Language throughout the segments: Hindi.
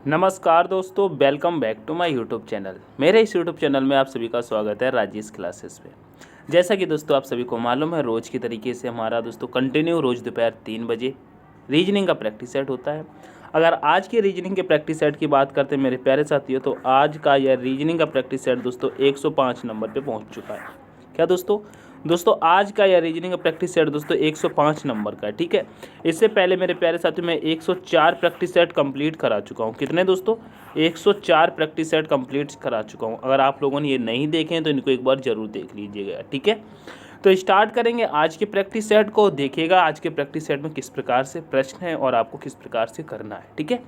नमस्कार दोस्तों, welcome back to my YouTube channel. मेरे इस यूट्यूब चैनल में आप सभी का स्वागत है राजेश क्लासेस पे। जैसा कि दोस्तों आप सभी को मालूम है, रोज़ की तरीके से हमारा दोस्तों कंटिन्यू रोज़ दोपहर 3 बजे रीजनिंग का प्रैक्टिस सेट होता है। अगर आज के रीजनिंग के प्रैक्टिस सेट की बात करते हैं मेरे प्यारे साथियों, तो आज का यह रीजनिंग का प्रैक्टिस सेट दोस्तों 105 नंबर पर पहुँच चुका है। क्या दोस्तों आज का यह रीजनिंग का प्रैक्टिस सेट दोस्तों 105 नंबर का है। ठीक है, इससे पहले मेरे प्यारे साथियों मैं 104 प्रैक्टिस सेट कंप्लीट करा चुका हूँ। कितने दोस्तों? 104 प्रैक्टिस सेट कंप्लीट करा चुका हूँ। अगर आप लोगों ने ये नहीं देखे हैं तो इनको एक बार ज़रूर देख लीजिएगा। ठीक है, तो स्टार्ट करेंगे आज के प्रैक्टिस सेट को। देखिएगा आज के प्रैक्टिस सेट में किस प्रकार से प्रश्न है और आपको किस प्रकार से करना है। ठीक है,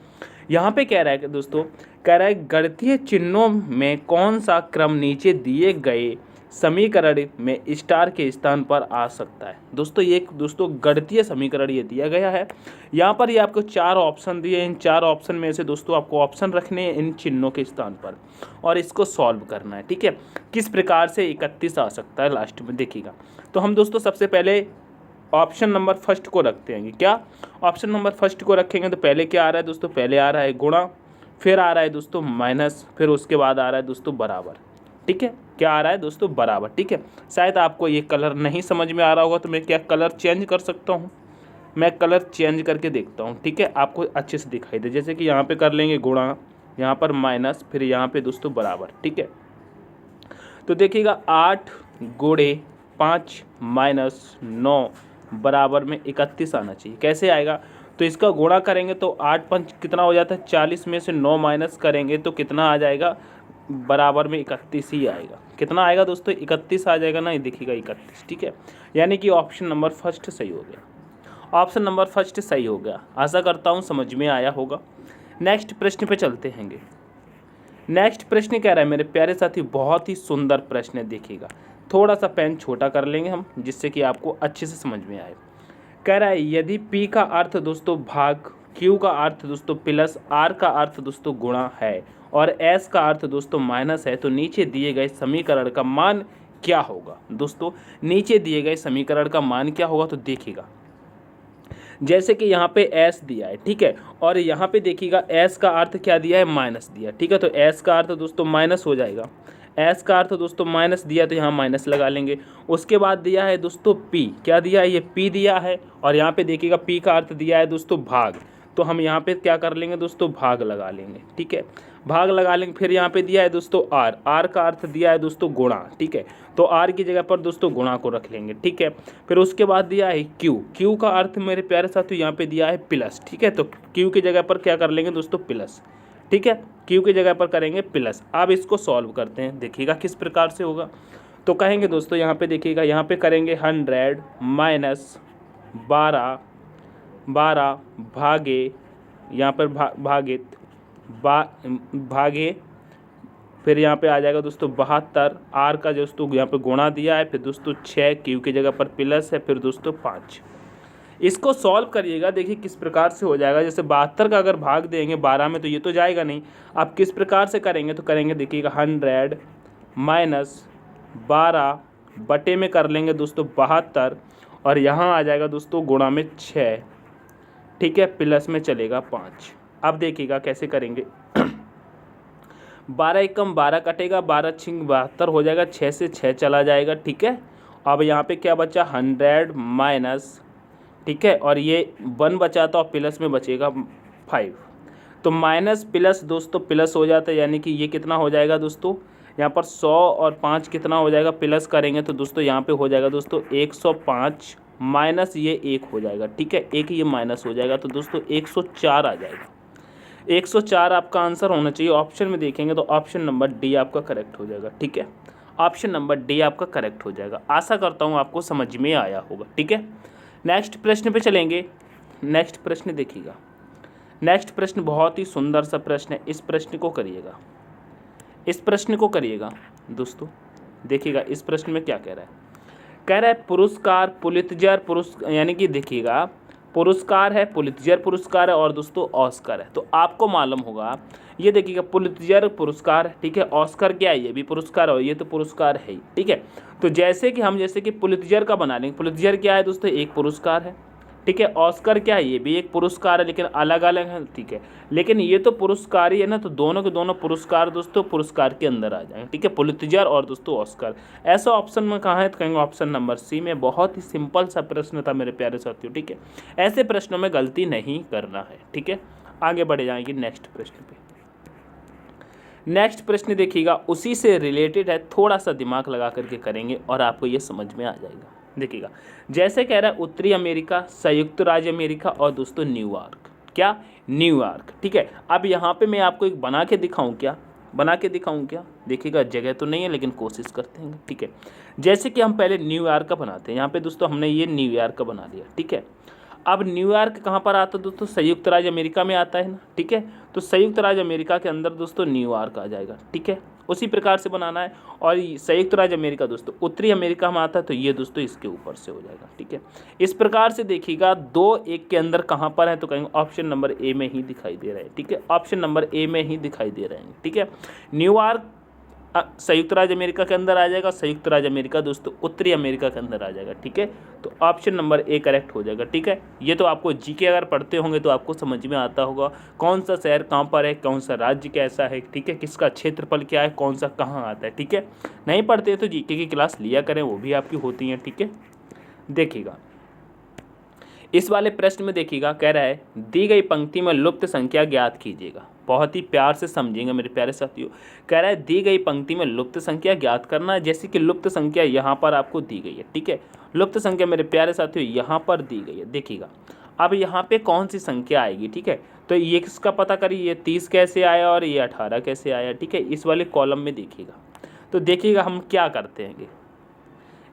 यहाँ पे कह रहा है कि दोस्तों कह रहा है गणितीय चिन्हों में कौन सा क्रम नीचे दिए गए समीकरण में स्टार के स्थान पर आ सकता है। दोस्तों ये दोस्तों गणितीय समीकरण ये दिया गया है। यहाँ पर ये आपको 4 ऑप्शन दिए। इन 4 ऑप्शन में से दोस्तों आपको ऑप्शन रखने हैं इन चिन्हों के स्थान पर और इसको सॉल्व करना है। ठीक है, किस प्रकार से 31 आ सकता है लास्ट में देखिएगा। तो हम दोस्तों सबसे पहले ऑप्शन नंबर फर्स्ट को रखते हैं। क्या ऑप्शन नंबर फर्स्ट को रखेंगे तो पहले क्या आ रहा है दोस्तों? पहले आ रहा है गुणा, फिर आ रहा है दोस्तों माइनस, फिर उसके बाद आ रहा है दोस्तों बराबर। ठीक है, क्या आ रहा है दोस्तों? बराबर। ठीक है, शायद आपको ये कलर नहीं समझ में आ रहा होगा तो मैं क्या कलर चेंज कर सकता हूँ? मैं कलर चेंज करके देखता हूँ। ठीक है, आपको अच्छे से दिखाई दे। जैसे कि यहाँ पे कर लेंगे गुणा, यहाँ पर माइनस, फिर यहाँ पे दोस्तों बराबर। ठीक है, तो देखिएगा 8 गुणे 5 माइनस 9 बराबर में 31 आना चाहिए। कैसे आएगा? तो इसका गुणा करेंगे तो 8 5 कितना हो जाता है? 40 में से 9 माइनस करेंगे तो कितना आ जाएगा? बराबर में 31 ही आएगा। कितना आएगा दोस्तों? 31 आ जाएगा ना, ये देखिएगा 31। ठीक है, यानी कि ऑप्शन नंबर फर्स्ट सही हो गया। ऑप्शन नंबर फर्स्ट सही हो गया। आशा करता हूँ समझ में आया होगा। नेक्स्ट प्रश्न पे चलते हैंगे। नेक्स्ट प्रश्न कह रहा है मेरे प्यारे साथी, बहुत ही सुंदर प्रश्न है। देखिएगा थोड़ा सा पेन छोटा कर लेंगे हम जिससे कि आपको अच्छे से समझ में आए। कह रहा है यदि P का अर्थ दोस्तों भाग, Q का अर्थ दोस्तों प्लस, R का अर्थ दोस्तों गुणा है और S का अर्थ दोस्तों माइनस है, तो नीचे दिए गए समीकरण का मान क्या होगा? दोस्तों नीचे दिए गए समीकरण का मान क्या होगा? तो देखिएगा जैसे कि यहाँ पे S दिया है। ठीक है, और यहाँ पे देखिएगा S का अर्थ क्या दिया है? माइनस दिया। ठीक है, तो S का अर्थ दोस्तों माइनस हो जाएगा। S का अर्थ दोस्तों माइनस दिया तो यहाँ माइनस लगा लेंगे। उसके बाद दिया है दोस्तों P, क्या दिया है? ये P दिया है। और यहाँ पे देखिएगा P का अर्थ दिया है दोस्तों भाग, तो हम यहाँ पे क्या कर लेंगे दोस्तों? भाग लगा लेंगे। ठीक है, भाग लगा लेंगे। फिर यहाँ पे दिया है दोस्तों R का अर्थ दिया है दोस्तों गुणा। ठीक है, तो R की जगह पर दोस्तों गुणा को रख लेंगे। ठीक है, फिर उसके बाद दिया है Q का अर्थ मेरे प्यारे साथियों यहाँ पे दिया है प्लस। ठीक है, तो Q की जगह पर क्या कर लेंगे दोस्तों? प्लस। ठीक है, Q की जगह पर करेंगे प्लस। अब इसको सॉल्व करते हैं, देखिएगा किस प्रकार से होगा। तो कहेंगे दोस्तों यहाँ पे देखिएगा, यहाँ पे करेंगे 100 माइनस 12 भागे, यहाँ पर भागित भागे, फिर यहाँ पे आ जाएगा दोस्तों 72। R का दोस्तों यहाँ पे गुणा दिया है, फिर दोस्तों 6, Q की जगह पर प्लस है, फिर दोस्तों 5। इसको सॉल्व करिएगा, देखिए किस प्रकार से हो जाएगा। जैसे 72 का अगर भाग देंगे 12 में तो ये तो जाएगा नहीं। आप किस प्रकार से करेंगे? तो करेंगे देखिएगा 100 माइनस 12 बटे में कर लेंगे दोस्तों 72, और यहाँ आ जाएगा दोस्तों गुणा में 6। ठीक है, प्लस में चलेगा 5। अब देखिएगा कैसे करेंगे। 12 एकम 12 कटेगा, 12 छिंग 72 हो जाएगा, 6 से 6 चला जाएगा। ठीक है, अब यहाँ पे क्या बचा? 100 माइनस, ठीक है, और ये 1 बचा था और प्लस में बचेगा 5। तो माइनस प्लस दोस्तों प्लस हो जाता है, यानी कि ये कितना हो जाएगा दोस्तों? यहाँ पर 100 और 5 कितना हो जाएगा? प्लस करेंगे तो दोस्तों यहाँ पे हो जाएगा दोस्तों 105 माइनस ये 1 हो जाएगा। ठीक है, एक ये माइनस हो जाएगा तो दोस्तों 104 आ जाएगा। 104 आपका आंसर होना चाहिए। ऑप्शन में देखेंगे तो ऑप्शन नंबर डी आपका करेक्ट हो जाएगा। ठीक है, ऑप्शन नंबर डी आपका करेक्ट हो जाएगा। आशा करता हूँ आपको समझ में आया होगा। ठीक है, नेक्स्ट प्रश्न पे चलेंगे। नेक्स्ट प्रश्न देखिएगा। नेक्स्ट प्रश्न बहुत ही सुंदर सा प्रश्न है। इस प्रश्न को करिएगा, इस प्रश्न को करिएगा दोस्तों। देखिएगा इस प्रश्न में क्या कह रहा है। कह रहा है पुरस्कार पुलित्जर पुरस्कार, यानी कि देखिएगा पुरस्कार है, पुलित्जर पुरस्कार है और दोस्तों ऑस्कर है। तो आपको मालूम होगा, ये देखिएगा पुलित्जर पुरस्कार है। ठीक है, ऑस्कर क्या है? ये भी पुरस्कार है, ये तो पुरस्कार है ही। ठीक है, तो जैसे कि हम जैसे कि पुलित्जर का बना लेंगे। पुलित्जर क्या है दोस्तों? एक पुरस्कार है। ठीक है। ऑस्कर क्या है, ये भी एक पुरस्कार है लेकिन अलग अलग है, ठीक है। लेकिन ये तो पुरस्कार ही है ना, तो दोनों के दोनों पुरस्कार दोस्तों पुरस्कार के अंदर आ जाएंगे, ठीक है। पुलित्जर और दोस्तों ऑस्कर। ऐसा ऑप्शन में कहाँ है, तो कहेंगे ऑप्शन नंबर सी में। बहुत ही सिंपल सा प्रश्न था मेरे प्यारे साथियों, ठीक है। ऐसे प्रश्नों में गलती नहीं करना है, ठीक है। आगे बढ़े जाएंगे नेक्स्ट प्रश्न पे। नेक्स्ट प्रश्न देखिएगा, उसी से रिलेटेड है, थोड़ा सा दिमाग लगा करके करेंगे और आपको ये समझ में आ जाएगा। देखिएगा, जैसे कह रहा है उत्तरी अमेरिका, संयुक्त राज्य अमेरिका और दोस्तों न्यूयॉर्क। क्या, न्यूयॉर्क, ठीक है। अब यहाँ पे मैं आपको एक बना के दिखाऊं क्या, बना के दिखाऊं क्या, देखिएगा जगह तो नहीं है लेकिन कोशिश करते हैं, ठीक है। जैसे कि हम पहले न्यूयॉर्क का बनाते हैं, यहाँ पे दोस्तों हमने ये न्यूयॉर्क का बना दिया, ठीक है। अब न्यूयॉर्क कहाँ पर आता है दोस्तों, संयुक्त राज्य अमेरिका में आता है ना, ठीक है। तो संयुक्त राज्य अमेरिका के अंदर दोस्तों न्यूयॉर्क आ जाएगा, ठीक है। उसी प्रकार से बनाना है। और संयुक्त राज्य अमेरिका दोस्तों उत्तरी अमेरिका में आता है, तो ये दोस्तों इसके ऊपर से हो जाएगा, ठीक है। इस प्रकार से देखिएगा 2-1 के अंदर कहाँ पर है, तो कहेंगे ऑप्शन नंबर ए में ही दिखाई दे रहे हैं, ठीक है। ऑप्शन नंबर ए में ही दिखाई दे रहे हैं, ठीक है। न्यूयॉर्क संयुक्त राज्य अमेरिका के अंदर आ जाएगा, संयुक्त राज्य अमेरिका दोस्तों उत्तरी अमेरिका के अंदर आ जाएगा, ठीक है। तो ऑप्शन नंबर ए करेक्ट हो जाएगा, ठीक है। ये तो आपको जीके अगर पढ़ते होंगे तो आपको समझ में आता होगा कौन सा शहर कहाँ पर है, कौन सा राज्य कैसा है, ठीक है, किसका क्षेत्रफल क्या है, कौन सा कहाँ आता है, ठीक है। नहीं पढ़ते तो जीके की क्लास लिया करें, वो भी आपकी होती हैं, ठीक है। देखिएगा इस वाले प्रश्न में, देखिएगा कह रहा है दी गई पंक्ति में लुप्त संख्या ज्ञात कीजिएगा। बहुत ही प्यार से समझेंगे मेरे प्यारे साथियों। कह रहा है दी गई पंक्ति में लुप्त संख्या ज्ञात करना है, जैसे कि लुप्त संख्या यहाँ पर आपको दी गई है, ठीक है। लुप्त संख्या मेरे प्यारे साथियों यहाँ पर दी गई है, देखिएगा। अब यहाँ पे कौन सी संख्या आएगी, ठीक है। तो ये किसका पता करिए, ये 30 कैसे आया और ये 18 कैसे आया, ठीक है। इस वाले कॉलम में देखिएगा, तो देखिएगा हम क्या करते हैं,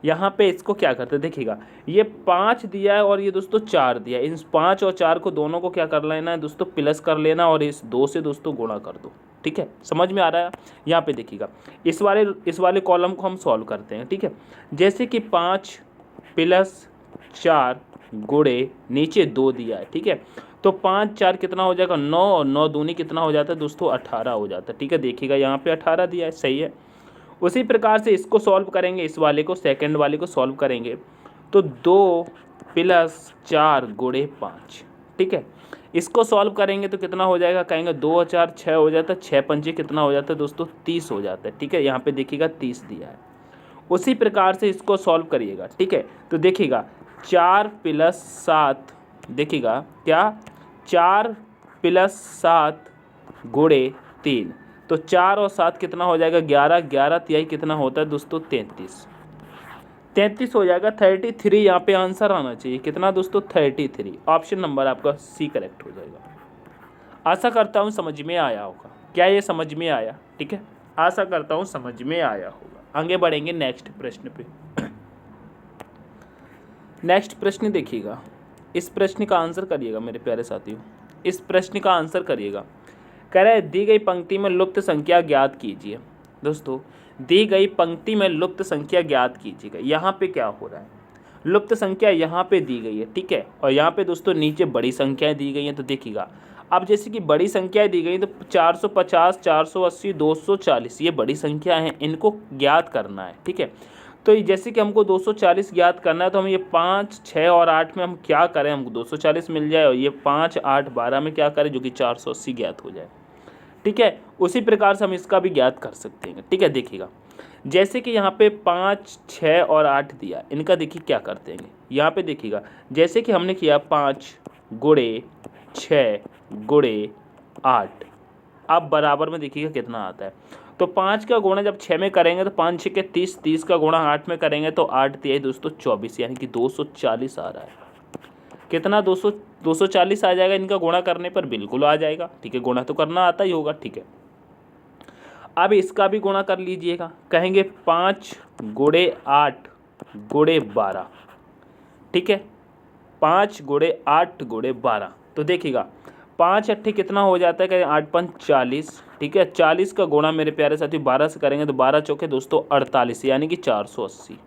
यहाँ पे इसको क्या करते हैं, देखिएगा ये 5 दिया है और ये दोस्तों 4 दिया है। इन 5 और 4 को दोनों को क्या कर लेना है दोस्तों, प्लस कर लेना और इस 2 से दोस्तों गुणा कर दो, ठीक है। समझ में आ रहा है। यहाँ पे देखिएगा इस वाले कॉलम को हम सॉल्व करते हैं, ठीक है। जैसे कि 5 + 4 गुणे नीचे 2 दिया है, ठीक है। तो 5 4 कितना हो जाएगा, 9 और 9 दूनी कितना हो जाता है दोस्तों, 18 हो जाता है, ठीक है। देखिएगा यहाँ पे 18 दिया है, सही है। उसी प्रकार से इसको सॉल्व करेंगे, इस वाले को सेकंड वाले को सॉल्व करेंगे, तो 2 + 4 गुणे 5, ठीक है। इसको सॉल्व करेंगे तो कितना हो जाएगा, कहेंगे 2 और 4 6 हो जाता है, 6 पंजे कितना हो जाता है दोस्तों, 30 हो जाता है, ठीक है। यहाँ पे देखिएगा 30 दिया है। उसी प्रकार से इसको सॉल्व करिएगा, ठीक है। तो देखिएगा 4 + 7, देखिएगा क्या, 4 + 7 गुणे 3, तो 4 और 7 कितना हो जाएगा, 11, 11 तिहाई कितना होता है दोस्तों, 33 हो जाएगा। 33 यहाँ पे आंसर आना चाहिए, कितना दोस्तों, 33। ऑप्शन नंबर आपका सी करेक्ट हो जाएगा। आशा करता हूँ समझ में आया होगा। क्या ये समझ में आया, ठीक है। आशा करता हूँ समझ में आया होगा। आगे बढ़ेंगे नेक्स्ट प्रश्न पे। नेक्स्ट प्रश्न देखिएगा, इस प्रश्न का आंसर करिएगा मेरे प्यारे साथियों, इस प्रश्न का आंसर करिएगा। कह रहा है दी गई पंक्ति में लुप्त संख्या ज्ञात कीजिए। दोस्तों दी गई पंक्ति में लुप्त संख्या ज्ञात कीजिएगा। यहाँ पे क्या हो रहा है, लुप्त संख्या यहाँ पे दी गई है, ठीक है। और यहाँ पे दोस्तों नीचे बड़ी संख्याएं दी गई हैं, तो देखिएगा अब जैसे कि बड़ी संख्याएं दी गई तो 450, 480, 240 ये बड़ी संख्या हैं, इनको ज्ञात करना है, ठीक है। तो जैसे कि हमको 240 ज्ञात करना है, तो हम ये 5, 6 और 8 में हम क्या करें, हमको 240 मिल जाए और ये 5, 8, 12 में क्या करें, जो कि 480 ज्ञात हो जाए, ठीक है। उसी प्रकार से हम इसका भी ज्ञात कर सकते हैं, ठीक है। देखिएगा जैसे कि यहाँ पे 5, 6 और 8 दिया, इनका देखिए क्या करते हैं। यहाँ पे देखिएगा जैसे कि हमने किया 5 गुणे 6 गुणे 8, अब बराबर में देखिएगा कितना आता है। तो 5 का गुणा जब 6 में करेंगे तो 5 6 के 30, 30 का गुणा 8 में करेंगे तो 8 तिहाई दोस्तों 24, यानी कि 240 आ रहा है। कितना, 240 आ जाएगा। इनका गुणा करने पर बिल्कुल आ जाएगा, ठीक है। गुणा तो करना आता ही होगा, ठीक है। अब इसका भी गुणा कर लीजिएगा, कहेंगे 5 गुणे 8 गुणे 12, ठीक है। 5 गुणे 8 गुणे 12, तो देखिएगा 5 8 कितना हो जाता है, कहें 8 5 40, ठीक है। 40 का गुणा मेरे प्यारे साथी 12 से करेंगे तो 12 चौके दोस्तों 48, यानी कि 480,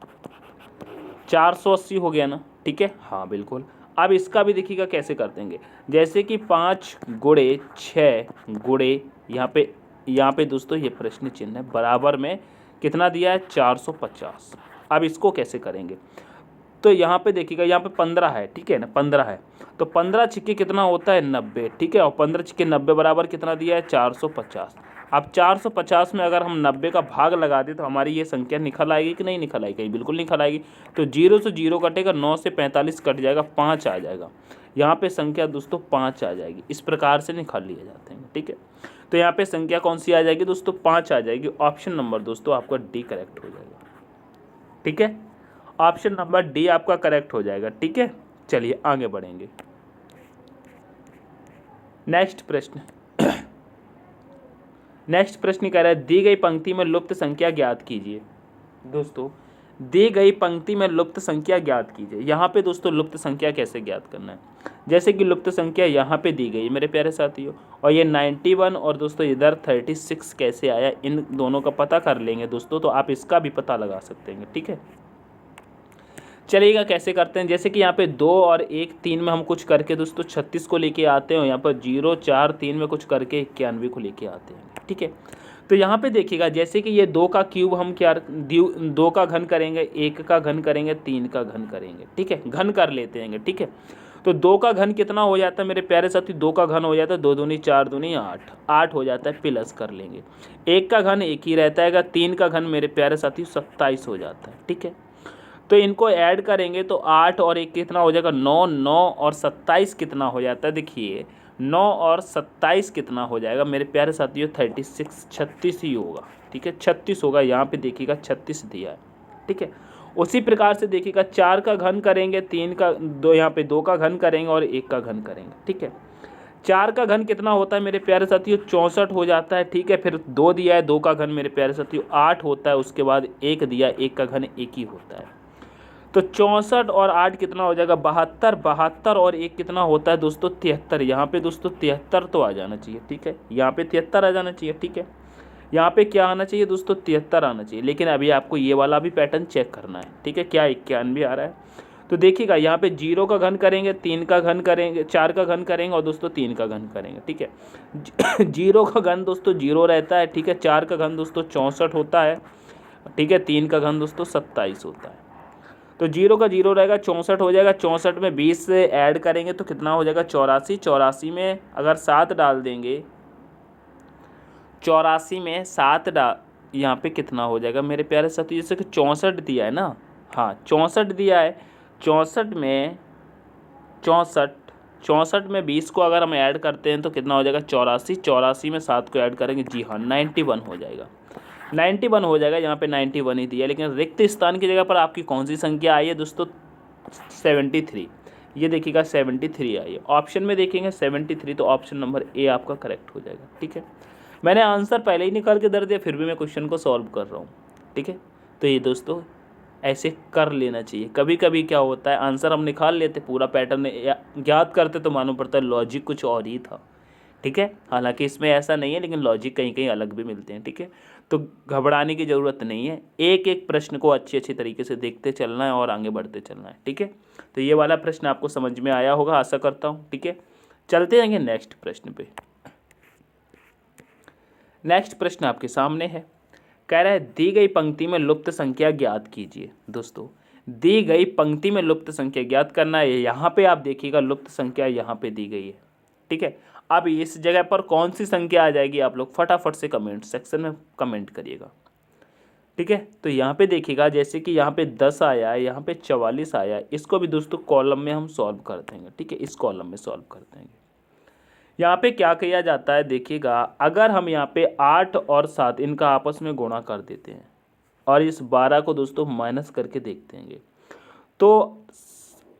480 हो गया ना, ठीक है। हाँ बिल्कुल। अब इसका भी देखिएगा कैसे कर देंगे, जैसे कि 5 गुणे 6 गुणे यहाँ पे दोस्तों ये प्रश्न चिन्ह है, बराबर में कितना दिया है, 450। अब इसको कैसे करेंगे, तो यहाँ पे देखिएगा, यहाँ पे 15 है, ठीक है ना, 15 है, तो 15 छिक्के कितना होता है 90, ठीक है, और 15 छिक्के 90 बराबर कितना दिया है 450। अब 450 में अगर हम 90 का भाग लगा दें तो हमारी ये संख्या निकल आएगी कि नहीं निकल आएगी, बिल्कुल निकल आएगी। तो 0 से 0 कटेगा, 9 से 45 कट जाएगा, 5 आ जाएगा। यहाँ पे संख्या दोस्तों 5 आ जाएगी। इस प्रकार से निकाल लिए जाते हैं, ठीक है। तो यहाँ पे संख्या कौन सी आ जाएगी दोस्तों, 5 आ जाएगी। ऑप्शन नंबर दोस्तों आपका डी करेक्ट हो जाएगा, ठीक है। ऑप्शन नंबर डी आपका करेक्ट हो जाएगा, ठीक है। चलिए आगे बढ़ेंगे। नेक्स्ट प्रश्न नेक्स्ट प्रश्न कह रहा है दी गई पंक्ति में लुप्त संख्या ज्ञात कीजिए। दोस्तों दी गई पंक्ति में लुप्त संख्या ज्ञात कीजिए। यहाँ पे दोस्तों लुप्त संख्या कैसे ज्ञात करना है, जैसे कि लुप्त संख्या यहाँ पे दी गई मेरे प्यारे साथियों, और ये 91 और दोस्तों इधर 36 कैसे आया, इन दोनों का पता कर लेंगे दोस्तों, तो आप इसका भी पता लगा सकते हैं, ठीक है। चलिएगा कैसे करते हैं, जैसे कि यहाँ पे 2 और 1 3 में हम कुछ करके दोस्तों 36 को लेके आते हैं, और यहाँ पर 0 4 3 में कुछ करके 91 को लेके आते हैं, ठीक है। तो यहाँ पे देखिएगा, जैसे कि ये 2 का क्यूब हम क्या 2 का घन करेंगे, 1 का घन करेंगे, 3 का घन करेंगे, ठीक है, घन कर लेते हैं, ठीक है। तो 2 का घन कितना हो जाता है मेरे प्यारे साथी, 2 का घन हो जाता है 2 दूनी 4 दूनी 8, 8 हो जाता है, प्लस कर लेंगे। 1 का घन 1 ही रहता है, 3 का घन मेरे प्यारे साथी 27 हो जाता है, ठीक है। तो इनको ऐड करेंगे तो 8 और 1 कितना हो जाएगा 9, 9 और 27 कितना हो जाता है, देखिए 9 और 27 कितना हो जाएगा मेरे प्यारे साथियों 36, 36 ही होगा, ठीक है, 36 होगा। यहाँ पे देखिएगा 36 दिया है, ठीक है। उसी प्रकार से देखिएगा 4 का घन करेंगे, 3 का 2, यहाँ पे 2 का घन करेंगे और 1 का घन करेंगे, ठीक है। 4 का घन कितना होता है मेरे प्यारे साथियों 64 हो जाता है, ठीक है। फिर 2 दिया है, 2 का घन मेरे प्यारे साथियों 8 होता है, उसके बाद 1 दिया, 1 का घन 1 ही होता है। तो 64 और 8 कितना हो जाएगा 72, 72 और 1 कितना होता है दोस्तों 73। यहाँ पे दोस्तों 73 तो आ जाना चाहिए, ठीक है, यहाँ पे 73 आ जाना चाहिए, ठीक है। यहाँ पे क्या आना चाहिए दोस्तों 73 आना चाहिए, लेकिन अभी आपको ये वाला भी पैटर्न चेक करना है, ठीक है, क्या 91 आ रहा है। तो देखिएगा यहाँ पे 0 का घन करेंगे, 3 का घन करेंगे, 4 का घन करेंगे और दोस्तों 3 का घन करेंगे, ठीक है। 0 का घन दोस्तों 0 रहता है, ठीक है। 4 का घन दोस्तों 64 होता है, ठीक है। 3 का घन दोस्तों 27 होता है। तो 0 का 0 रहेगा, 64 हो जाएगा। 64 में 20 से ऐड करेंगे तो कितना हो जाएगा 84। 84 में अगर 7 डाल देंगे, 84 में 7 यहाँ पे कितना हो जाएगा मेरे प्यारे साथी, जैसे कि 64 दिया है ना, हाँ 64 दिया है। 64 में 20 को अगर हम ऐड करते हैं तो कितना हो जाएगा 84। 84 में 7 को ऐड करेंगे, जी हाँ 91 हो जाएगा, 91 हो जाएगा। यहाँ पे 91 ही दिया, लेकिन रिक्त स्थान की जगह पर आपकी कौन सी संख्या आई है दोस्तों 73। ये देखिएगा 73 आई है। ऑप्शन में देखेंगे 73, तो ऑप्शन नंबर ए आपका करेक्ट हो जाएगा, ठीक है। मैंने आंसर पहले ही निकाल के दे दिया, फिर भी मैं क्वेश्चन को सॉल्व कर रहा हूँ, ठीक है। तो ये दोस्तों ऐसे कर लेना चाहिए। कभी कभी क्या होता है आंसर हम निकाल लेते, पूरा पैटर्न ज्ञात करते तो मालूम पड़ता है लॉजिक कुछ और ही था, ठीक है। हालांकि इसमें ऐसा नहीं है, लेकिन लॉजिक कहीं कहीं अलग भी मिलते हैं, ठीक है। तो घबराने की ज़रूरत नहीं है, एक एक प्रश्न को अच्छी तरीके से देखते चलना है और आगे बढ़ते चलना है, ठीक है। तो ये वाला प्रश्न आपको समझ में आया होगा, आशा करता हूँ, ठीक है। चलते जाएंगे नेक्स्ट प्रश्न पे। नेक्स्ट प्रश्न आपके सामने है, कह रहा है दी गई पंक्ति में लुप्त संख्या ज्ञात कीजिए। दोस्तों दी गई पंक्ति में लुप्त संख्या ज्ञात करना है। यहाँ पे आप देखिएगा लुप्त संख्या यहाँ पे दी गई है, ठीक है। अब इस जगह पर कौन सी संख्या आ जाएगी आप लोग फटाफट से कमेंट सेक्शन में कमेंट करिएगा, ठीक है। तो यहाँ पे देखिएगा, जैसे कि यहाँ पे 10 आया है, यहाँ पे 44 आया है, इसको भी दोस्तों कॉलम में हम सॉल्व कर देंगे, ठीक है। इस कॉलम में सॉल्व कर देंगे। यहाँ पे क्या किया जाता है देखिएगा, अगर हम यहाँ पे 8 और 7 इनका आपस में गुणा कर देते हैं और इस 12 को दोस्तों माइनस करके देखते हैं, तो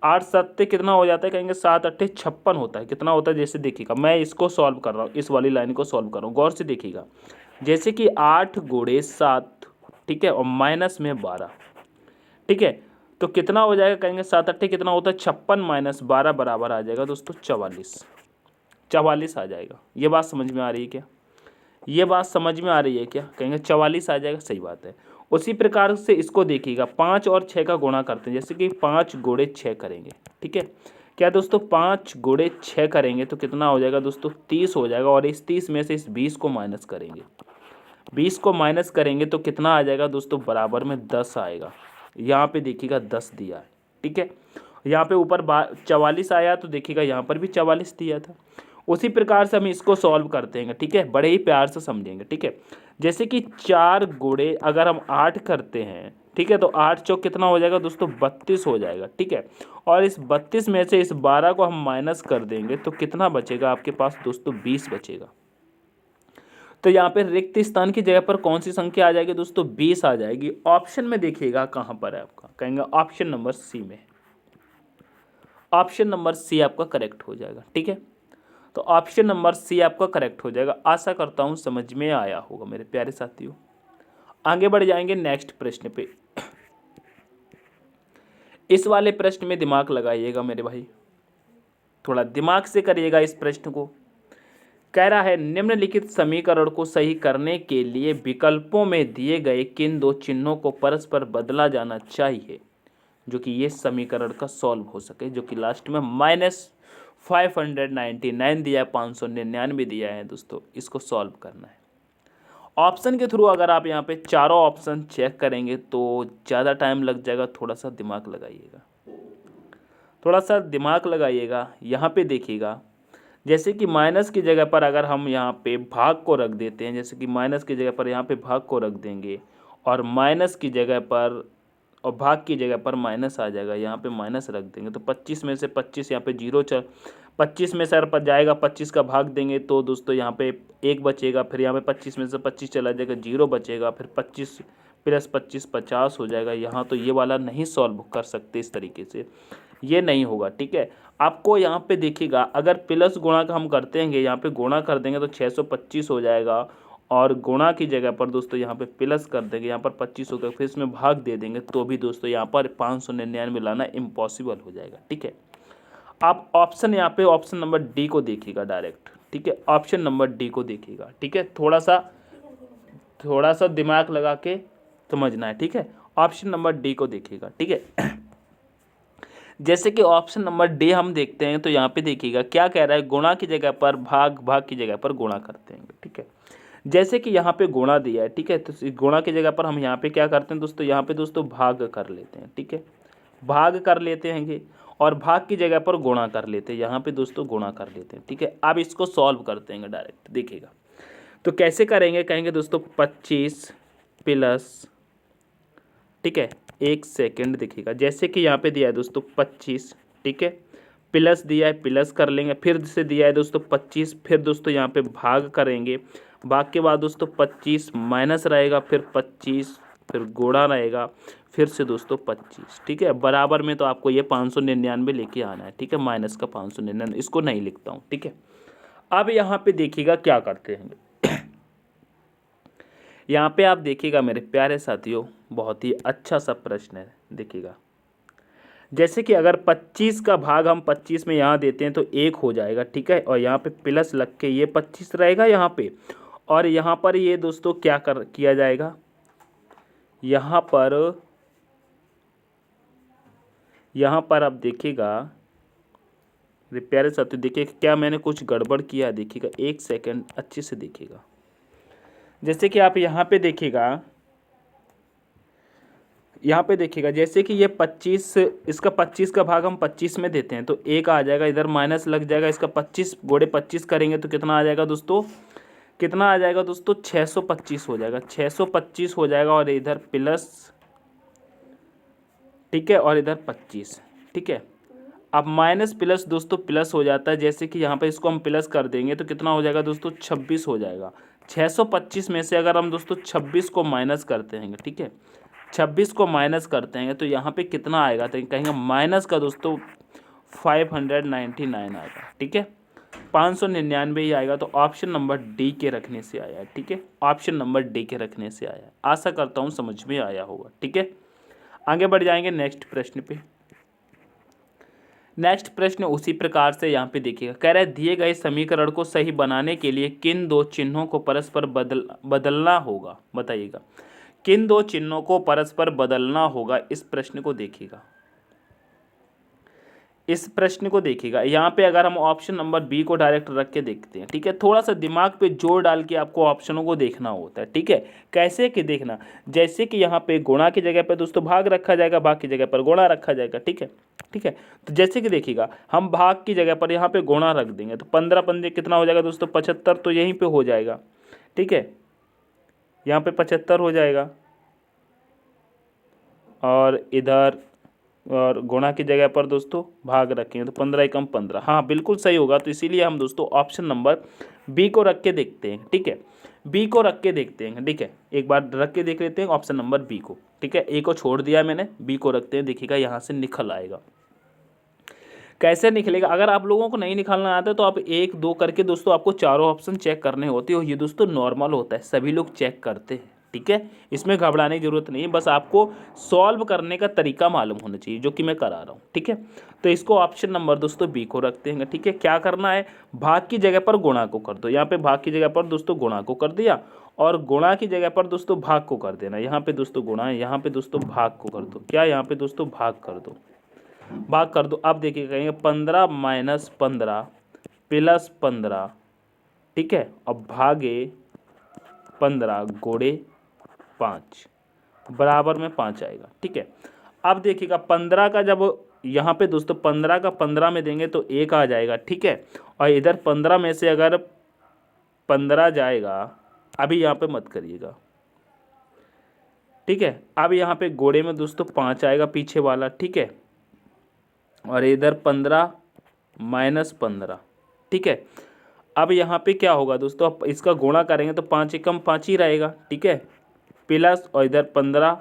8 7 कितना हो जाता है, कहेंगे 7 8 56 होता है। कितना होता है, जैसे देखिएगा मैं इसको सॉल्व कर रहा हूँ, इस वाली लाइन को सॉल्व कर रहा हूँ, गौर से देखिएगा। जैसे कि 8 गुणे 7, ठीक है, और माइनस में 12, ठीक है। तो कितना हो जाएगा, कहेंगे 7 8 कितना होता है 56 माइनस 12 बराबर आ जाएगा दोस्तों 44 आ जाएगा। ये बात समझ में आ रही है क्या, ये बात समझ में आ रही है क्या, कहेंगे 44 आ जाएगा, सही बात है। उसी प्रकार से इसको देखिएगा, 5 और 6 का गुणा करते हैं, जैसे कि 5 गुणे 6 करेंगे, ठीक है। क्या दोस्तों 5 गुणे 6 करेंगे तो कितना हो जाएगा दोस्तों 30 हो जाएगा, और इस 30 में से इस 20 को माइनस करेंगे, 20 को माइनस करेंगे तो कितना आ जाएगा दोस्तों बराबर में 10 आएगा। यहाँ पे देखिएगा 10 दिया है, ठीक है। यहाँ पे ऊपर 44 आया तो देखिएगा यहाँ पर भी 44 दिया था। उसी प्रकार से हम इसको सॉल्व करते हैं, ठीक है, बड़े ही प्यार से समझेंगे, ठीक है। जैसे कि 4 गुणे अगर हम 8 करते हैं, ठीक है, तो 8 चौक कितना हो जाएगा दोस्तों, 32 हो जाएगा, ठीक है। और इस 32 में से इस 12 को हम माइनस कर देंगे तो कितना बचेगा आपके पास दोस्तों, 20 बचेगा। तो यहाँ पे रिक्त स्थान की जगह पर कौन सी संख्या आ जाएगी दोस्तों, 20 आ जाएगी। ऑप्शन में देखिएगा कहाँ पर है आपका, कहेंगे ऑप्शन नंबर सी में। ऑप्शन नंबर सी आपका करेक्ट हो जाएगा, ठीक है। तो ऑप्शन नंबर सी आपका करेक्ट हो जाएगा। आशा करता हूँ समझ में आया होगा मेरे प्यारे साथियों। आगे बढ़ जाएंगे नेक्स्ट प्रश्न पे। इस वाले प्रश्न में दिमाग लगाइएगा मेरे भाई, थोड़ा दिमाग से करिएगा इस प्रश्न को। कह रहा है निम्नलिखित समीकरण को सही करने के लिए विकल्पों में दिए गए किन दो चिन्हों को परस्पर बदला जाना चाहिए जो कि ये समीकरण का सॉल्व हो सके, जो कि लास्ट में -599 दिया है, 599 दिया है दोस्तों। इसको सॉल्व करना है ऑप्शन के थ्रू। अगर आप यहाँ पे चारों ऑप्शन चेक करेंगे तो ज़्यादा टाइम लग जाएगा, थोड़ा सा दिमाग लगाइएगा, थोड़ा सा दिमाग लगाइएगा। यहाँ पे देखिएगा, जैसे कि माइनस की जगह पर अगर हम यहाँ पे भाग को रख देते हैं, जैसे कि माइनस की जगह पर यहाँ पे भाग को रख देंगे और माइनस की जगह पर और भाग की जगह पर माइनस आ जाएगा, यहाँ पे माइनस रख देंगे तो 25 में से 25 यहाँ पे जीरो 25 में सर पर जाएगा, 25 का भाग देंगे तो दोस्तों यहाँ पे 1 बचेगा। फिर यहाँ पे 25 में से 25 चला जाएगा, 0 बचेगा। फिर 25 + 25 50 हो जाएगा। यहाँ तो ये वाला नहीं सॉल्व कर सकते इस तरीके से, ये नहीं होगा, ठीक है। आपको यहाँ पे देखिएगा, अगर प्लस गुणा का हम करते हैं, यहाँ पे गुणा कर देंगे तो 625 हो जाएगा और गुणा की जगह पर दोस्तों यहाँ पे प्लस कर देंगे, यहाँ पर 25 होगा, फिर इसमें भाग दे देंगे तो भी दोस्तों यहाँ पर 599 लाना इम्पॉसिबल हो जाएगा, ठीक है। आप ऑप्शन यहाँ पे ऑप्शन नंबर डी को देखिएगा डायरेक्ट, ठीक है। ऑप्शन नंबर डी को देखिएगा, ठीक है। थोड़ा सा दिमाग लगा के समझना है, ठीक है। ऑप्शन नंबर डी को देखिएगा, ठीक है। जैसे कि ऑप्शन नंबर डी हम देखते हैं तो यहाँ पे देखिएगा क्या कह रहा है, गुणा की जगह पर भाग, भाग की जगह पर गुणा करते हैं, ठीक है। जैसे कि यहाँ पे गुणा दिया है, ठीक है, तो इस गुणा की जगह पर हम यहाँ पे क्या करते हैं दोस्तों, यहाँ पे दोस्तों भाग कर लेते हैं, ठीक है, भाग कर लेते हैं और भाग की जगह पर गुणा कर लेते हैं, यहाँ पे दोस्तों गुणा कर लेते हैं, ठीक है। अब इसको सॉल्व करते हैं डायरेक्ट, देखिएगा तो कैसे करेंगे, कहेंगे दोस्तों 25 प्लस, ठीक है, 1 सेकेंड। देखिएगा जैसे कि यहाँ पे दिया है दोस्तों 25, ठीक है, प्लस दिया है, प्लस कर लेंगे, फिर से दिया है दोस्तों 25, फिर दोस्तों यहाँ पे भाग करेंगे, भाग के बाद दोस्तों 25 माइनस रहेगा, फिर 25, फिर गुणा रहेगा, फिर से दोस्तों 25, ठीक है। बराबर में तो आपको ये 599 लेके आना है, ठीक है, माइनस का 599, इसको नहीं लिखता हूँ, ठीक है। अब यहाँ पे देखिएगा क्या करते हैं, यहाँ पे आप देखिएगा मेरे प्यारे साथियों, बहुत ही अच्छा सा प्रश्न है। देखिएगा जैसे कि अगर 25 का भाग हम 25 में यहाँ देते हैं तो 1 हो जाएगा, ठीक है, और यहाँ पे प्लस लग के ये 25 रहेगा यहाँ पे, और यहाँ पर ये दोस्तों क्या किया जाएगा, यहाँ पर आप देखिएगा प्यारे साथियों, देखिए क्या मैंने कुछ गड़बड़ किया, देखिएगा 1 सेकेंड अच्छे से देखिएगा। जैसे कि आप यहाँ पे देखिएगा, जैसे कि ये 25, इसका 25 का भाग हम 25 में देते हैं तो 1 आ जाएगा, इधर माइनस लग जाएगा, इसका 25 गुणे 25 करेंगे तो कितना आ जाएगा दोस्तों, कितना आ जाएगा दोस्तों, 625 हो जाएगा, 625 हो जाएगा, और इधर प्लस, ठीक है, और इधर 25, ठीक है। अब माइनस प्लस दोस्तों प्लस हो जाता है, जैसे कि यहाँ पे इसको हम प्लस कर देंगे तो कितना हो जाएगा दोस्तों, 26 हो जाएगा। 625 में से अगर हम दोस्तों 26 को माइनस करते हैं, ठीक है, 26 को माइनस करते हैं तो यहाँ पे कितना आएगा, तो कहेंगे माइनस का दोस्तों 599 आएगा, ठीक है, 599 ही आएगा। तो ऑप्शन नंबर डी के रखने से आया है, ठीक है, ऑप्शन नंबर डी के रखने से आया है। आशा करता हूँ समझ में आया होगा, ठीक है। आगे बढ़ जाएंगे नेक्स्ट प्रश्न पे। नेक्स्ट प्रश्न उसी प्रकार से यहाँ पे देखिएगा, कह रहा है दिए गए समीकरण को सही बनाने के लिए किन दो चिन्हों को परस्पर बदलना होगा, बताइएगा किन दो चिन्हों को परस्पर बदलना होगा। इस प्रश्न को देखिएगा, इस प्रश्न को देखिएगा, यहाँ पे अगर हम ऑप्शन नंबर बी को डायरेक्ट रख के देखते हैं, ठीक है, थोड़ा सा दिमाग पे जोर डाल के आपको ऑप्शनों को देखना होता है, ठीक है। कैसे कि देखना, जैसे कि यहाँ पे गुणा की जगह पे दोस्तों भाग रखा जाएगा, भाग की जगह पर गुणा रखा जाएगा, ठीक है, ठीक है। तो जैसे कि देखिएगा, हम भाग की जगह पर यहाँ पे गुणा रख देंगे तो 15 पंजे कितना हो जाएगा दोस्तों, 75, तो यहीं पे हो जाएगा, ठीक है, यहाँ पे 75 हो जाएगा। और इधर और गुणा की जगह पर दोस्तों भाग रखेंगे तो 15 एकम 15, हाँ बिल्कुल सही होगा। तो इसीलिए हम दोस्तों ऑप्शन नंबर बी को रख के देखते हैं, ठीक है, बी को रख के देखते हैं, ठीक है, एक बार रख के देख लेते हैं ऑप्शन नंबर बी को, ठीक है। ए को छोड़ दिया मैंने, बी को रखते हैं, देखिएगा यहाँ से निकल आएगा। कैसे निकलेगा, अगर आप लोगों को नहीं निकालना आता तो आप 1 2 करके दोस्तों आपको चारों ऑप्शन चेक करने होते हैं, और ये दोस्तों नॉर्मल होता है, सभी लोग चेक करते हैं, ठीक है, इसमें घबराने की जरूरत नहीं है, बस आपको सॉल्व करने का तरीका मालूम होना चाहिए, जो कि मैं करा रहा हूँ, ठीक है। तो इसको ऑप्शन नंबर दोस्तों बी को रखते हैं, ठीक है। क्या करना है, भाग की जगह पर गुणा को कर दो, यहाँ पे भाग की जगह पर दोस्तों गुणा को कर दिया, और गुणा की जगह पर दोस्तों भाग को कर देना, यहाँ पे दोस्तों गुणा है, यहाँ पे दोस्तों भाग को कर दो, क्या यहाँ पे दोस्तों भाग कर दो, भाग कर दो। अब देखिए कहेंगे 15 माइनस 15 प्लस 15, ठीक है, अब भागे 15 गोड़े 5 बराबर में 5 आएगा, ठीक है। अब देखिएगा 15 का जब यहाँ पे दोस्तों 15 का 15 में देंगे तो 1 आ जाएगा, ठीक है, और इधर 15 में से अगर 15 जाएगा, अभी यहाँ पे मत करिएगा, ठीक है। अब यहाँ पे गोड़े में दोस्तों 5 आएगा पीछे वाला, ठीक है, और इधर 15 माइनस 15, ठीक है। अब यहाँ पे क्या होगा दोस्तों, अब इसका गुणा करेंगे तो 5 एकम 5 ही रहेगा, ठीक है, प्लस और इधर 15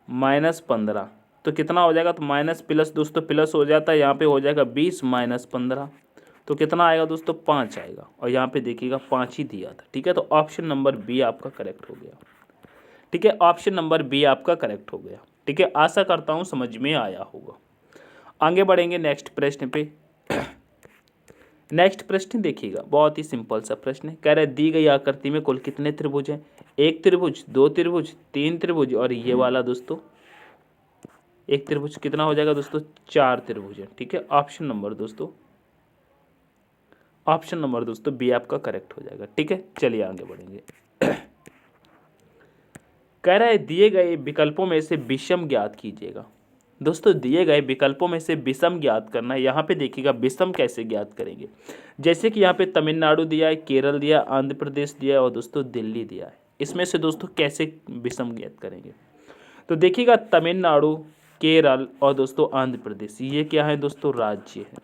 माइनस 15, तो कितना हो जाएगा, तो माइनस प्लस दोस्तों प्लस हो जाता है, यहाँ पे हो जाएगा 20 माइनस 15, तो कितना आएगा दोस्तों 5 आएगा, और यहाँ पे देखिएगा 5 ही दिया था, ठीक है। तो ऑप्शन नंबर बी आपका करेक्ट हो गया, ठीक है, ऑप्शन नंबर बी आपका करेक्ट हो गया, ठीक है। आशा करता हूँ समझ में आया होगा। आगे बढ़ेंगे नेक्स्ट प्रश्न पे। नेक्स्ट प्रश्न देखिएगा, बहुत ही सिंपल सा प्रश्न है, कह रहा है दी गई आकृति में कुल कितने त्रिभुज हैं, 1 त्रिभुज, 2 त्रिभुज, 3 त्रिभुज, और ये वाला दोस्तों एक त्रिभुज, कितना हो जाएगा दोस्तों 4 त्रिभुज है, ठीक है। ऑप्शन नंबर दोस्तों बी आपका करेक्ट हो जाएगा, ठीक है। चलिए आगे बढ़ेंगे। कह रहा है दिए गए विकल्पों में से विषम ज्ञात कीजिएगा। दोस्तों दिए गए विकल्पों में से विषम ज्ञात करना है, यहाँ पे देखिएगा विषम कैसे ज्ञात करेंगे, जैसे कि यहाँ पे तमिलनाडु दिया है, केरल दिया, आंध्र प्रदेश दिया है, और दोस्तों दिल्ली दिया है, इसमें से दोस्तों कैसे विषम ज्ञात करेंगे। तो देखिएगा तमिलनाडु, केरल और दोस्तों आंध्र प्रदेश, ये क्या है दोस्तों, राज्य है,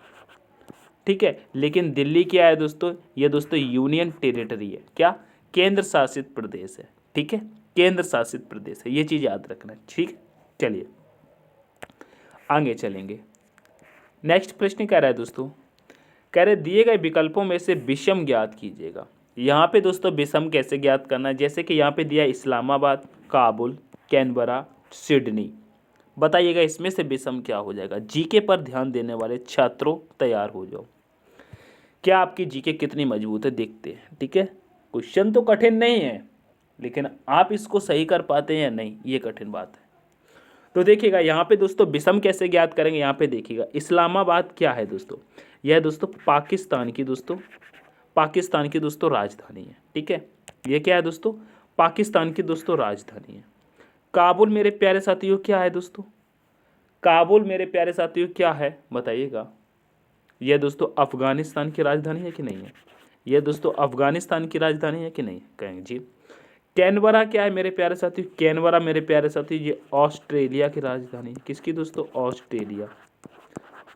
ठीक है। लेकिन दिल्ली क्या है दोस्तों, ये दोस्तों यूनियन टेरिटरी है, क्या, केंद्र शासित प्रदेश है, ठीक है, केंद्र शासित प्रदेश है, ये चीज़ याद रखना है, ठीक है। चलिए आगे चलेंगे। नेक्स्ट प्रश्न कह रहा है दोस्तों, कह रहे दिए गए विकल्पों में से विषम ज्ञात कीजिएगा। यहाँ पे दोस्तों विषम कैसे ज्ञात करना है, जैसे कि यहाँ पे दिया इस्लामाबाद, काबुल, कैनबरा, सिडनी, बताइएगा इसमें से विषम क्या हो जाएगा। जीके पर ध्यान देने वाले छात्रों तैयार हो जाओ, क्या आपकी जीके कितनी मजबूत है देखते हैं, ठीक है। क्वेश्चन तो कठिन नहीं है, लेकिन आप इसको सही कर पाते हैं या नहीं, ये कठिन बात है। तो देखिएगा यहाँ पे दोस्तों विषम कैसे ज्ञात करेंगे, यहाँ पे देखिएगा इस्लामाबाद क्या है दोस्तों, यह दोस्तों पाकिस्तान की दोस्तों राजधानी है, ठीक है, ये क्या है दोस्तों, पाकिस्तान की दोस्तों राजधानी है। काबुल मेरे प्यारे साथियों क्या है दोस्तों, काबुल मेरे प्यारे साथियों क्या है बताइएगा, यह दोस्तों अफगानिस्तान की राजधानी है कि नहीं है, यह दोस्तों अफगानिस्तान की राजधानी है कि नहीं, कहेंगे जी। कैनबरा क्या है मेरे प्यारे साथी, कैनबरा मेरे प्यारे साथी ये ऑस्ट्रेलिया की राजधानी है, किसकी दोस्तों,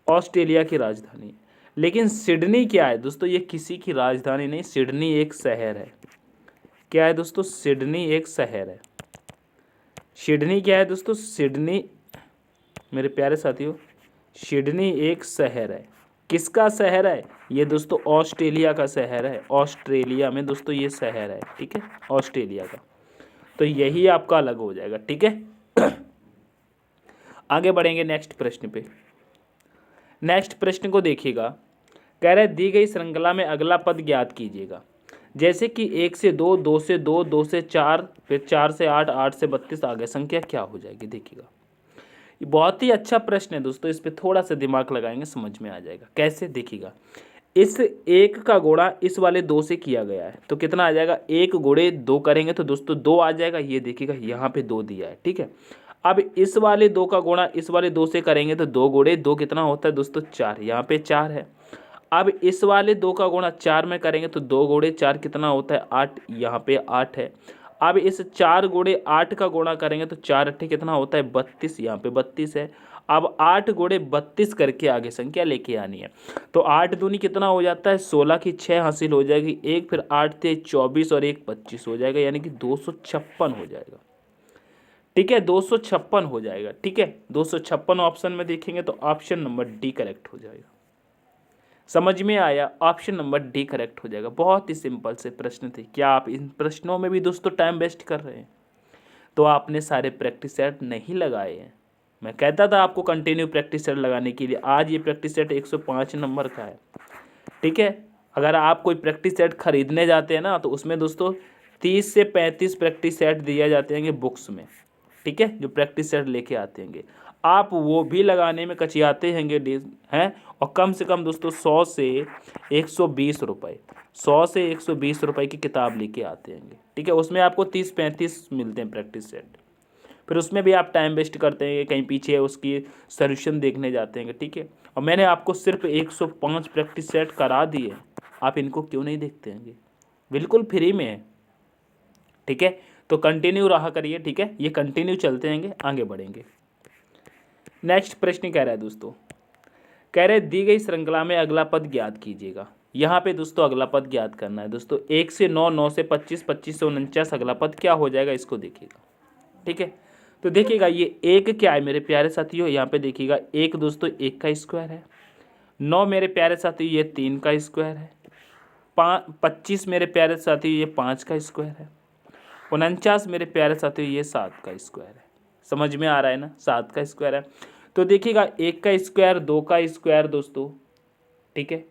ऑस्ट्रेलिया की राजधानी है। लेकिन सिडनी क्या है दोस्तों, ये किसी की राजधानी नहीं, सिडनी एक शहर है, क्या है दोस्तों, सिडनी एक शहर है। सिडनी क्या है दोस्तों, सिडनी मेरे प्यारे साथियों, सिडनी एक शहर है, किसका शहर है, ये दोस्तों ऑस्ट्रेलिया का शहर है, ऑस्ट्रेलिया में दोस्तों ये शहर है, ठीक है, ऑस्ट्रेलिया का। तो यही आपका अलग हो जाएगा, ठीक है। आगे बढ़ेंगे नेक्स्ट प्रश्न पे। नेक्स्ट प्रश्न को देखिएगा, कह रहा है दी गई श्रृंखला में अगला पद ज्ञात कीजिएगा। जैसे कि 1 से 2, 2 से 2, 2 से 4, फिर 4 से 8, 8 से 32, आगे संख्या क्या हो जाएगी देखिएगा। ये बहुत ही अच्छा प्रश्न है दोस्तों, इस पे थोड़ा सा दिमाग लगाएंगे समझ में आ जाएगा। कैसे देखिएगा, इस 1 का गुणा इस वाले 2 से किया गया है तो कितना आ जाएगा, 1 गुणे 2 करेंगे तो दोस्तों 2 आ जाएगा। ये देखिएगा यहाँ पे 2 दिया है, ठीक है। अब इस वाले 2 का गुणा इस वाले 2 से करेंगे तो 2 गुणे 2 कितना होता है दोस्तों, 4। यहाँ पे 4 है। अब इस वाले 2 का गुणा 4 में करेंगे तो 2 गुणे 4 कितना होता है, 8। यहाँ पे 8 है। अब इस 4 गुणे 8 का गुणा करेंगे तो 4 अट्ठे कितना होता है, 32। यहाँ पे 32 है। अब 8 गुणे 32 करके आगे संख्या लेके आनी है। तो 8 दूनी कितना हो जाता है, 16 की 6 हासिल हो जाएगी, एक फिर 8 थे 24 और 1 25 हो जाएगा, यानी कि 256 हो जाएगा। ठीक है, 256 हो जाएगा। ठीक है, 256 ऑप्शन में देखेंगे तो ऑप्शन नंबर डी करेक्ट हो जाएगा। समझ में आया, ऑप्शन नंबर डी करेक्ट हो जाएगा। बहुत ही सिंपल से प्रश्न थे। क्या आप इन प्रश्नों में भी दोस्तों टाइम वेस्ट कर रहे हैं? तो आपने सारे प्रैक्टिस सेट नहीं लगाए हैं। मैं कहता था आपको कंटिन्यू प्रैक्टिस सेट लगाने के लिए। आज ये प्रैक्टिस सेट 105 नंबर का है। ठीक है, अगर आप कोई प्रैक्टिस सेट खरीदने जाते हैं ना तो उसमें दोस्तों 30 से 35 प्रैक्टिस सेट दिए जाते हैं बुक्स में। ठीक है, जो प्रैक्टिस सेट लेके आते हैं आप वो भी लगाने में कचियाते हैं। और कम से कम दोस्तों 100 से 120 रुपये 100 से 120 रुपये की किताब लेके आते हैं। ठीक है, उसमें आपको 30-35 मिलते हैं प्रैक्टिस सेट। फिर उसमें भी आप टाइम वेस्ट करते हैं, कहीं पीछे उसकी सॉल्यूशन देखने जाते हैं। ठीक है, और मैंने आपको सिर्फ 105 प्रैक्टिस सेट करा दिए, आप इनको क्यों नहीं देखते हैं? बिल्कुल फ्री में है। ठीक है, तो कंटिन्यू रहा करिए। ठीक है, ये कंटिन्यू चलते रहेंगे, आगे बढ़ेंगे। नेक्स्ट प्रश्न कह रहा है दोस्तों, कह रहे दी गई श्रृंखला में अगला पद ज्ञात कीजिएगा। यहाँ पे दोस्तों अगला पद ज्ञात करना है दोस्तों। 1 से 9, 9 से 25, 25 से 49 अगला पद क्या हो जाएगा, इसको देखिएगा। ठीक है, तो देखिएगा ये 1 क्या है मेरे प्यारे साथियों, यहाँ पे देखिएगा 1 दोस्तों 1 का स्क्वायर है। 9 मेरे प्यारे साथियों ये 3 का स्क्वायर है। 25 मेरे प्यारे साथियों ये 5 का स्क्वायर है। 49 मेरे प्यारे साथियों ये 7 का स्क्वायर है। समझ में आ रहा है ना, 7 का स्क्वायर है। तो देखिएगा 1 का स्क्वायर, 2 का स्क्वायर दोस्तों, ठीक है,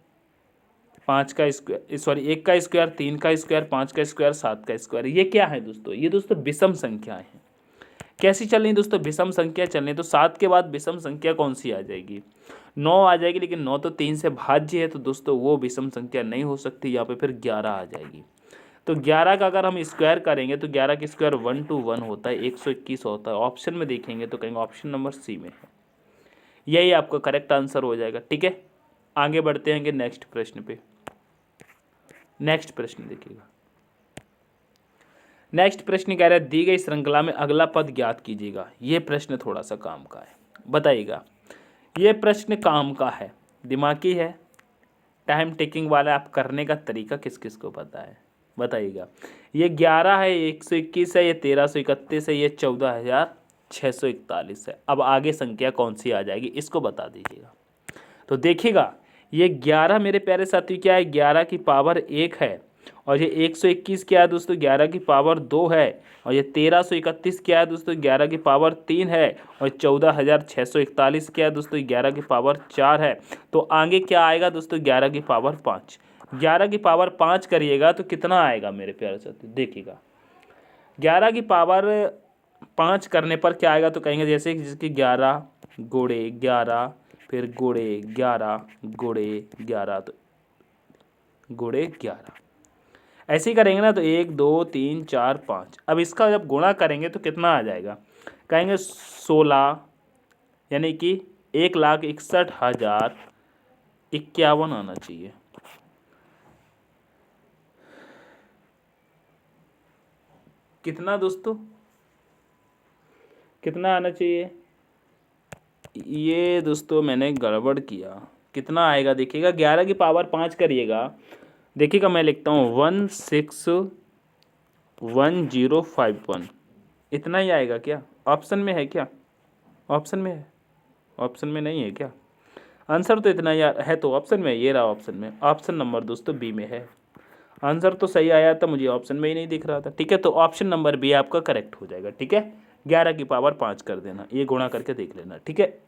5 का स्क्वायर, सॉरी 1 का स्क्वायर, 3 का स्क्वायर, 5 का स्क्वायर, 7 का स्क्वायर। ये क्या है दोस्तों, ये दोस्तों विषम संख्याएं हैं। कैसी चल रही दोस्तों, विषम संख्या चल रही। तो 7 के बाद विषम संख्या कौन सी आ जाएगी, 9 आ जाएगी। लेकिन 9 तो 3 से भाज्य है, तो दोस्तों वो विषम संख्या नहीं हो सकती। यहाँ पे फिर 11 आ जाएगी। तो 11 का अगर हम स्क्वायर करेंगे तो 11 का स्क्वायर 1 to 1 होता है, 121 होता है। ऑप्शन में देखेंगे तो कहेंगे ऑप्शन नंबर सी में है, यही आपका करेक्ट आंसर हो जाएगा। ठीक है, आगे बढ़ते हैं नेक्स्ट प्रश्न पे। नेक्स्ट प्रश्न देखिएगा। नेक्स्ट प्रश्न कह रहा है दी गई श्रृंखला में अगला पद ज्ञात कीजिएगा। ये प्रश्न थोड़ा सा काम का है, बताइएगा। ये प्रश्न काम का है, दिमागी है, टाइम टेकिंग वाला। आप करने का तरीका किस किस को पता है बताइएगा। ये 11 है, 121 है, ये 1331 है, ये 14,641 है। अब आगे संख्या कौन सी आ जाएगी इसको बता दीजिएगा। तो देखिएगा ये 11 मेरे प्यारे साथी क्या है, 11 की पावर 1 है। और ये 121 क्या है दोस्तों, 11 की पावर 2 है। और ये 1331 क्या है दोस्तों, 11 की पावर 3 है। और 14,641 क्या है दोस्तों, 11 की पावर 4 है। तो आगे क्या आएगा दोस्तों, 11 की पावर 5। 11 की पावर 5 करिएगा तो कितना आएगा मेरे प्यारे साथी, देखिएगा 11 की पावर 5 करने पर क्या आएगा। तो कहेंगे जैसे कि जिसकी 11 गुणे 11 फिर गुणे 11 गुणे 11 तो गुणे 11 ऐसे ही करेंगे ना। तो 1 2 3 4 5। अब इसका जब गुणा करेंगे तो कितना आ जाएगा, कहेंगे 16, यानी कि 1,61,051 आना चाहिए। कितना दोस्तों, कितना आना चाहिए। ये दोस्तों मैंने गड़बड़ किया, कितना आएगा देखिएगा। 11 की पावर 5 करिएगा, देखिएगा मैं लिखता हूँ 161051। इतना ही आएगा क्या, ऑप्शन में है क्या, ऑप्शन में है, ऑप्शन में नहीं है क्या। आंसर तो इतना ही है, तो ऑप्शन में, ये रहा ऑप्शन में। ऑप्शन नंबर दोस्तों बी में है। आंसर तो सही आया था, मुझे ऑप्शन में ही नहीं दिख रहा था। ठीक है, तो ऑप्शन नंबर बी आपका करेक्ट हो जाएगा। ठीक है, 11 की पावर 5 कर देना, ये गुणा करके देख लेना। ठीक है,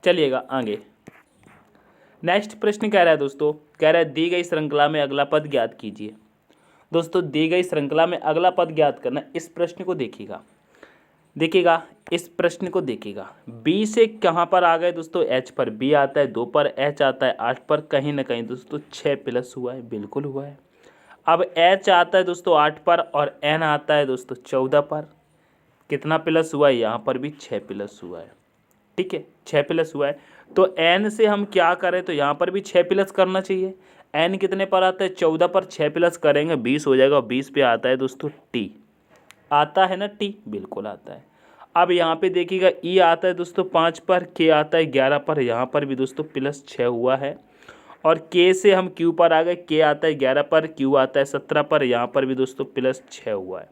चलिएगा आगे। नेक्स्ट प्रश्न कह रहा है दोस्तों, कह रहा है दी गई श्रृंखला में अगला पद ज्ञात कीजिए। दोस्तों दी गई श्रृंखला में अगला पद ज्ञात करना, इस प्रश्न को देखिएगा। देखिएगा इस प्रश्न को, देखिएगा बी से कहाँ पर आ गए दोस्तों, एच पर, बी आता है 2 पर, एच आता है 8 पर, कहीं ना कहीं दोस्तों 6 प्लस हुआ है, बिल्कुल हुआ है। अब एच आता है दोस्तों 8 पर और एन आता है दोस्तों 14 पर, कितना प्लस हुआ है, यहाँ पर भी 6 प्लस हुआ है। ठीक है, 6 प्लस हुआ है। तो एन से हम क्या करें, तो यहाँ पर भी 6 प्लस करना चाहिए। एन कितने पर आता है, 14 पर 6 प्लस करेंगे 20 हो जाएगा, और 20 पे आता है दोस्तों टी, आता है ना टी, बिल्कुल आता है। अब यहाँ पे देखिएगा ई आता है दोस्तों 5 पर, के आता है 11 पर, यहाँ पर भी दोस्तों प्लस 6 हुआ है। और के से हम क्यू पर आ गए, के आता है 11 पर, क्यू आता है 17 पर, यहाँ पर भी दोस्तों प्लस 6 हुआ है।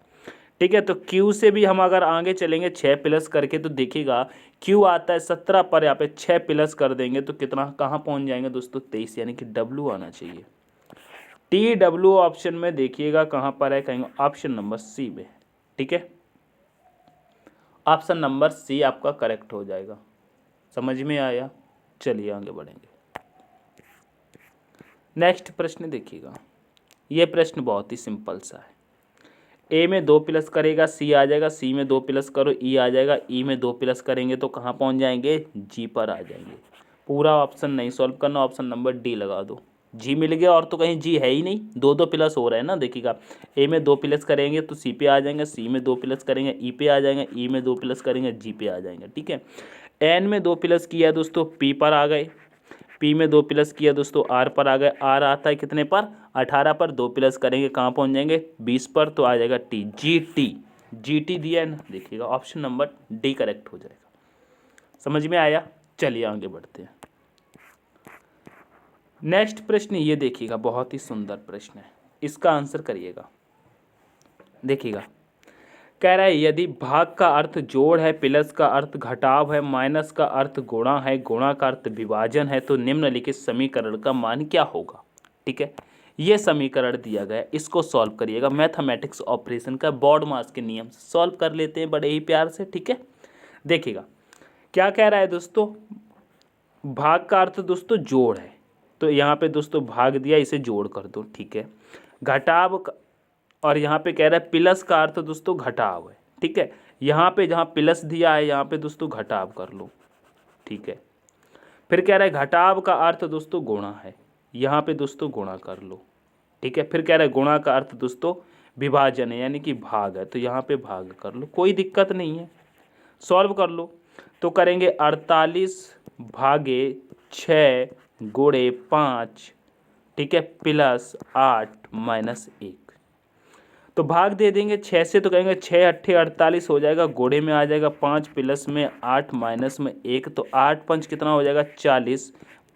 ठीक है, तो क्यू से भी हम अगर आगे चलेंगे 6 प्लस करके, तो देखिएगा क्यू आता है 17 पर, यहाँ पे 6 प्लस कर देंगे तो कितना, कहाँ पहुँच जाएंगे दोस्तों 23, यानी कि डब्लू आना चाहिए। टी डब्लू ऑप्शन में देखिएगा कहाँ पर है, कहेंगे ऑप्शन नंबर सी में। ठीक है, ऑप्शन नंबर सी आपका करेक्ट हो जाएगा। समझ में आया, चलिए आगे बढ़ेंगे। नेक्स्ट प्रश्न देखिएगा, ये प्रश्न बहुत ही सिंपल सा है। ए में 2 प्लस करेगा सी आ जाएगा, सी में 2 प्लस करो ई आ जाएगा, ई में 2 प्लस करेंगे तो कहाँ पहुँच जाएंगे, जी पर आ जाएंगे। पूरा ऑप्शन नहीं सॉल्व करना, ऑप्शन नंबर डी लगा दो, जी मिल गया, और तो कहीं जी है ही नहीं, 2 प्लस हो रहे हैं ना। देखिएगा ए में 2 प्लस करेंगे तो सी पे आ जाएंगे, सी में 2 प्लस करेंगे ई पे आ जाएंगे, ई में 2 प्लस करेंगे जी पे आ जाएंगे। ठीक है, एन में 2 प्लस किया दोस्तों पी पर आ गए, पी में 2 प्लस किया दोस्तों आर पर आ गए, आर आता है कितने पर, 18 पर, 2 प्लस करेंगे कहाँ पहुँच जाएंगे 20 पर, तो आ जाएगा T, G T, G T दिया है ना। देखिएगा ऑप्शन नंबर डी करेक्ट हो जाएगा। समझ में आया, चलिए आगे बढ़ते हैं। नेक्स्ट प्रश्न ये देखिएगा, बहुत ही सुंदर प्रश्न है, इसका आंसर करिएगा। देखिएगा कह रहा है यदि भाग का अर्थ जोड़ है, प्लस का अर्थ घटाव है, माइनस का अर्थ गुणा है, गुणा का अर्थ विभाजन है, तो निम्नलिखित समीकरण का मान क्या होगा। ठीक है, ये समीकरण दिया गया है, इसको सॉल्व करिएगा। मैथमेटिक्स ऑपरेशन का बोर्ड मास के नियम से सॉल्व कर लेते हैं बड़े ही प्यार से। ठीक है, देखिएगा क्या कह रहा है दोस्तों, भाग का अर्थ दोस्तों जोड़ है, तो यहाँ पे दोस्तों भाग दिया, इसे जोड़ कर दो। ठीक है, घटाव और यहाँ पे कह रहा है प्लस का अर्थ दोस्तों घटाव है। ठीक है, यहाँ पे जहाँ प्लस दिया है यहाँ पे दोस्तों घटाव कर लो। ठीक है, फिर कह रहा है घटाव का अर्थ दोस्तों गुणा है, यहाँ पे दोस्तों गुणा कर लो। ठीक है, फिर कह रहा है गुणा का अर्थ दोस्तों विभाजन है, यानी कि भाग है, तो यहाँ पे भाग कर लो, कोई दिक्कत नहीं है, सॉल्व कर लो। तो करेंगे 48 भागे 6 गुणे 5, ठीक है, प्लस 8 माइनस 1, तो भाग दे देंगे 6 से, तो कहेंगे 6 अट्ठे 48 हो जाएगा, गोड़े में आ जाएगा 5 प्लस में 8 माइनस में 1, तो 8 पंच कितना हो जाएगा 40,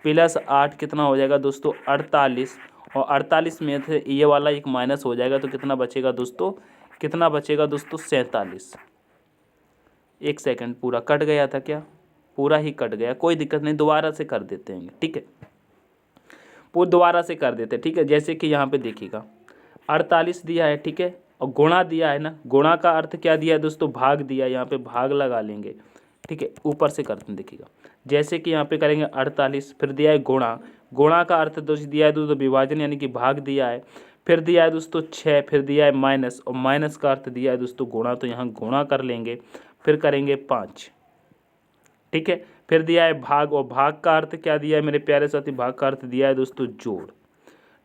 प्लस 8 कितना हो जाएगा दोस्तों 48, और 48 में से ये वाला एक माइनस हो जाएगा, तो कितना बचेगा दोस्तों, कितना बचेगा दोस्तों 47। एक सेकंड, पूरा कट गया था क्या, पूरा ही कट गया, कोई दिक्कत नहीं, दोबारा से कर देते हैं। ठीक है, पूरा दोबारा से कर देते हैं। ठीक है, जैसे कि यहाँ पे देखिएगा 48 दिया है, ठीक है, और गुणा दिया है ना, गुणा का अर्थ क्या दिया है दोस्तों, भाग दिया है, यहाँ पे भाग लगा लेंगे। ठीक है, ऊपर से करते हैं, देखिएगा जैसे कि यहाँ पे करेंगे 48, फिर दिया है गुणा, गुणा का अर्थ दोस्तों दिया है दोस्तों विभाजन, यानी कि भाग दिया है, फिर दिया है दोस्तों 6, फिर दिया है माइनस, और माइनस का अर्थ दिया है दोस्तों गुणा, तो यहाँ गुणा कर लेंगे, फिर करेंगे 5। ठीक है, फिर दिया है भाग, और भाग का अर्थ क्या दिया है मेरे प्यारे साथी, भाग का अर्थ दिया है दोस्तों जोड़।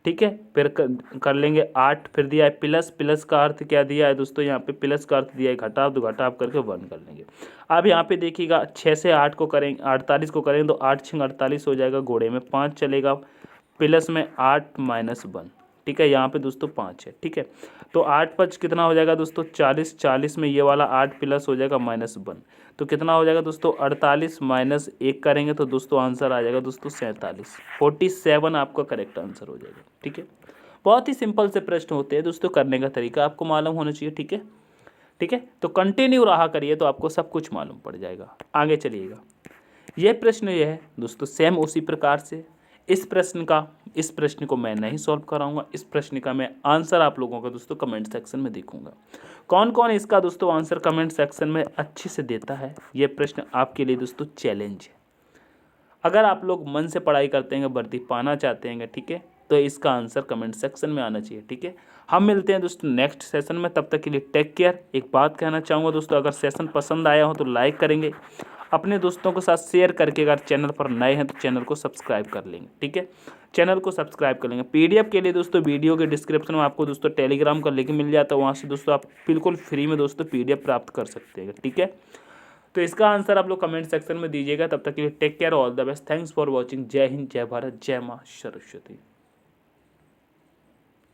ठीक है, फिर कर लेंगे 8, फिर दिया है प्लस, प्लस का अर्थ क्या दिया है दोस्तों, यहाँ पे प्लस का अर्थ दिया है घटाव, तो घटाव करके 1 कर लेंगे। अब यहाँ पे देखिएगा 6 से 8 को करेंगे, 48 को करेंगे तो 8 6 48 हो जाएगा, घोड़े में 5 चलेगा, प्लस में 8 माइनस 1। ठीक है, यहाँ पे दोस्तों 5 है। ठीक है, तो 8 5 कितना हो जाएगा दोस्तों 40, 40 में ये वाला 8 प्लस हो जाएगा माइनस 1, तो कितना हो जाएगा दोस्तों 48 माइनस 1 करेंगे तो दोस्तों आंसर आ जाएगा दोस्तों 47, 47 आपका करेक्ट आंसर हो जाएगा। ठीक है, बहुत ही सिंपल से प्रश्न होते हैं दोस्तों, करने का तरीका आपको मालूम होना चाहिए। ठीक है, ठीक है, तो कंटिन्यू रहा करिए तो आपको सब कुछ मालूम पड़ जाएगा। आगे चलिएगा, ये प्रश्न ये है दोस्तों सेम उसी प्रकार से, इस प्रश्न को मैं नहीं सॉल्व कराऊंगा, इस प्रश्न का मैं आंसर आप लोगों का दोस्तों कमेंट सेक्शन में देखूंगा। कौन कौन इसका दोस्तों आंसर कमेंट सेक्शन में अच्छे से देता है, ये प्रश्न आपके लिए दोस्तों चैलेंज है। अगर आप लोग मन से पढ़ाई करते हैं, वर्दी पाना चाहते हैं, ठीक है, तो इसका आंसर कमेंट सेक्शन में आना चाहिए। ठीक है, हम मिलते हैं दोस्तों नेक्स्ट सेशन में, तब तक के लिए टेक केयर। एक बात कहना चाहूँगा दोस्तों, अगर सेशन पसंद आया हो तो लाइक करेंगे, अपने दोस्तों के साथ शेयर करके, अगर चैनल पर नए हैं तो चैनल को सब्सक्राइब कर लेंगे। ठीक है, चैनल को सब्सक्राइब कर लेंगे। पीडीएफ के लिए दोस्तों वीडियो के डिस्क्रिप्शन में आपको दोस्तों टेलीग्राम का लिंक मिल जाता है, वहाँ से दोस्तों आप बिल्कुल फ्री में दोस्तों पीडीएफ प्राप्त कर सकते हैं। ठीक है, तो इसका आंसर आप लोग कमेंट सेक्शन में दीजिएगा। तब तक के लिए take care, all the best, thanks for watching. जय हिंद, जय भारत, जय माँ सरस्वती।